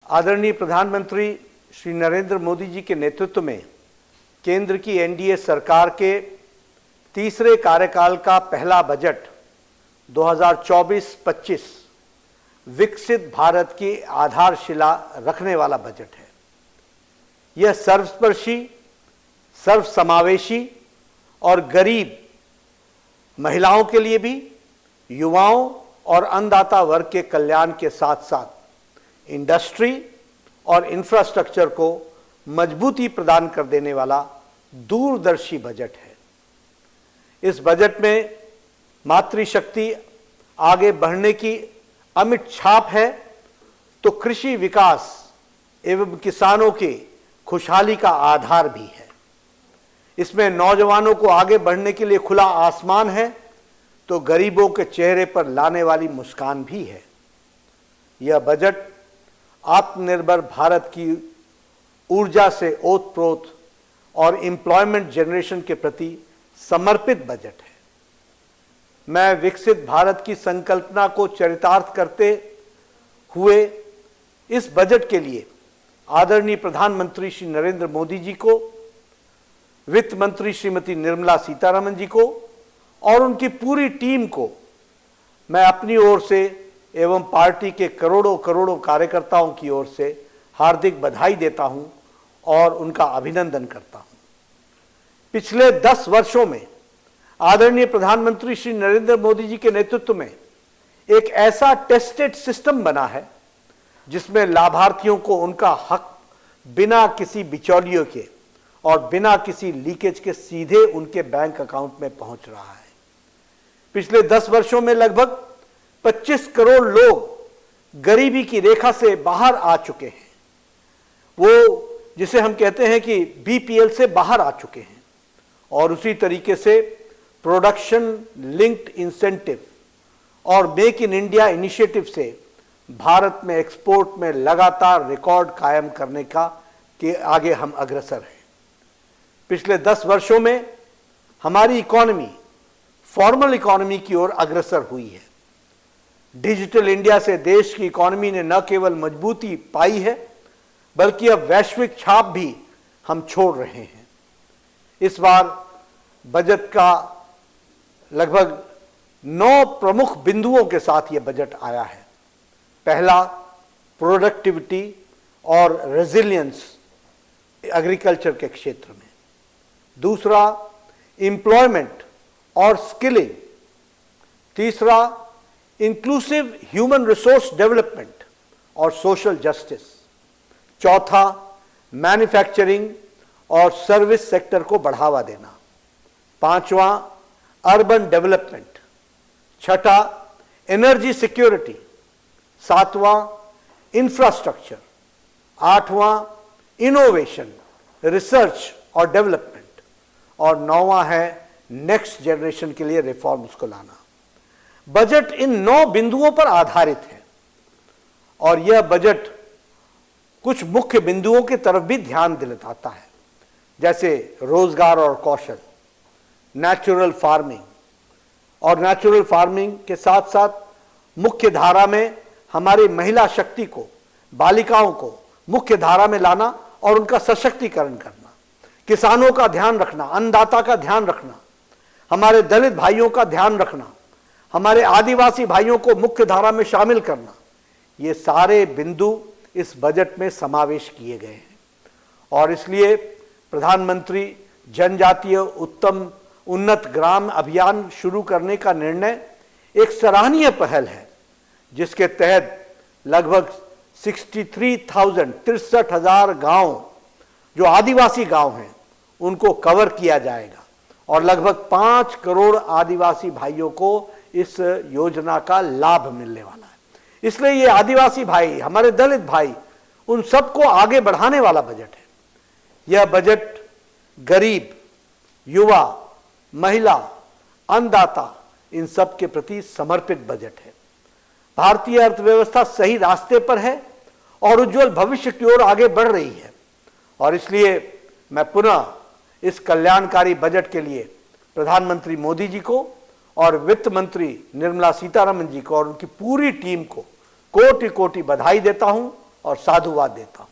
आदरणीय प्रधानमंत्री श्री नरेंद्र मोदी जी के नेतृत्व में केंद्र की एनडीए सरकार के तीसरे कार्यकाल का पहला बजट 2024-25 विकसित भारत की आधारशिला रखने वाला बजट है। यह सर्वस्पर्शी, सर्वसमावेशी और गरीब महिलाओं के लिए भी, युवाओं और अन्नदाता वर्ग के कल्याण के साथ साथ इंडस्ट्री और इंफ्रास्ट्रक्चर को मजबूती प्रदान कर देने वाला दूरदर्शी बजट है। इस बजट में मातृशक्ति आगे बढ़ने की अमिट छाप है, तो कृषि विकास एवं किसानों की खुशहाली का आधार भी है। इसमें नौजवानों को आगे बढ़ने के लिए खुला आसमान है, तो गरीबों के चेहरे पर लाने वाली मुस्कान भी है। यह बजट आत्मनिर्भर भारत की ऊर्जा से ओतप्रोत और एम्प्लॉयमेंट जनरेशन के प्रति समर्पित बजट है। मैं विकसित भारत की संकल्पना को चरितार्थ करते हुए इस बजट के लिए आदरणीय प्रधानमंत्री श्री नरेंद्र मोदी जी को, वित्त मंत्री श्रीमती निर्मला सीतारमण जी को और उनकी पूरी टीम को मैं अपनी ओर से एवं पार्टी के करोड़ों करोड़ों कार्यकर्ताओं की ओर से हार्दिक बधाई देता हूं और उनका अभिनंदन करता हूं। पिछले 10 वर्षों में आदरणीय प्रधानमंत्री श्री नरेंद्र मोदी जी के नेतृत्व में एक ऐसा टेस्टेड सिस्टम बना है जिसमें लाभार्थियों को उनका हक बिना किसी बिचौलियों के और बिना किसी लीकेज के सीधे उनके बैंक अकाउंट में पहुंच रहा है। पिछले 10 वर्षों में लगभग 25 करोड़ लोग गरीबी की रेखा से बाहर आ चुके हैं। वो जिसे हम कहते हैं कि बीपीएल से बाहर आ चुके हैं। और उसी तरीके से प्रोडक्शन लिंक्ड इंसेंटिव और मेक इन इंडिया इनिशिएटिव से भारत में एक्सपोर्ट में लगातार रिकॉर्ड कायम करने का के आगे हम अग्रसर हैं। पिछले 10 वर्षों में हमारी इकोनॉमी फॉर्मल इकोनॉमी की ओर अग्रसर हुई है। डिजिटल इंडिया से देश की इकोनॉमी ने न केवल मजबूती पाई है, बल्कि अब वैश्विक छाप भी हम छोड़ रहे हैं। इस बार बजट का लगभग 9 प्रमुख बिंदुओं के साथ यह बजट आया है। पहला, प्रोडक्टिविटी और रेजिलियंस एग्रीकल्चर के क्षेत्र में। दूसरा, एम्प्लॉयमेंट और स्किलिंग। तीसरा, इंक्लूसिव ह्यूमन रिसोर्स डेवलपमेंट और सोशल जस्टिस। चौथा, मैन्युफैक्चरिंग और सर्विस सेक्टर को बढ़ावा देना। पांचवा, अर्बन डेवलपमेंट। छठा, एनर्जी सिक्योरिटी। सातवां, इंफ्रास्ट्रक्चर। आठवां, इनोवेशन, रिसर्च और डेवलपमेंट। और नौवां है नेक्स्ट जनरेशन के लिए रिफॉर्म्स को लाना। बजट इन 9 बिंदुओं पर आधारित है और यह बजट कुछ मुख्य बिंदुओं की तरफ भी ध्यान दिलाता है, जैसे रोजगार और कौशल, नेचुरल फार्मिंग और नेचुरल फार्मिंग के साथ साथ मुख्य धारा में हमारी महिला शक्ति को, बालिकाओं को मुख्य धारा में लाना और उनका सशक्तिकरण करना, किसानों का ध्यान रखना, अन्नदाता का ध्यान रखना, हमारे दलित भाइयों का ध्यान रखना, हमारे आदिवासी भाइयों को मुख्य धारा में शामिल करना। ये सारे बिंदु इस बजट में समावेश किए गए हैं और इसलिए प्रधानमंत्री जनजातीय उत्तम उन्नत ग्राम अभियान शुरू करने का निर्णय एक सराहनीय पहल है, जिसके तहत लगभग 63,000 गांव जो आदिवासी गांव हैं उनको कवर किया जाएगा और लगभग 5 करोड़ आदिवासी भाइयों को इस योजना का लाभ मिलने वाला है। इसलिए ये आदिवासी भाई, हमारे दलित भाई, उन सबको आगे बढ़ाने वाला बजट है। यह बजट गरीब, युवा, महिला, अन्नदाता, इन सब के प्रति समर्पित बजट है। भारतीय अर्थव्यवस्था सही रास्ते पर है और उज्जवल भविष्य की ओर आगे बढ़ रही है और इसलिए मैं पुनः इस कल्याणकारी बजट के लिए प्रधानमंत्री मोदी जी को और वित्त मंत्री निर्मला सीतारमण जी को और उनकी पूरी टीम को कोटि कोटि बधाई देता हूं और साधुवाद देता हूं।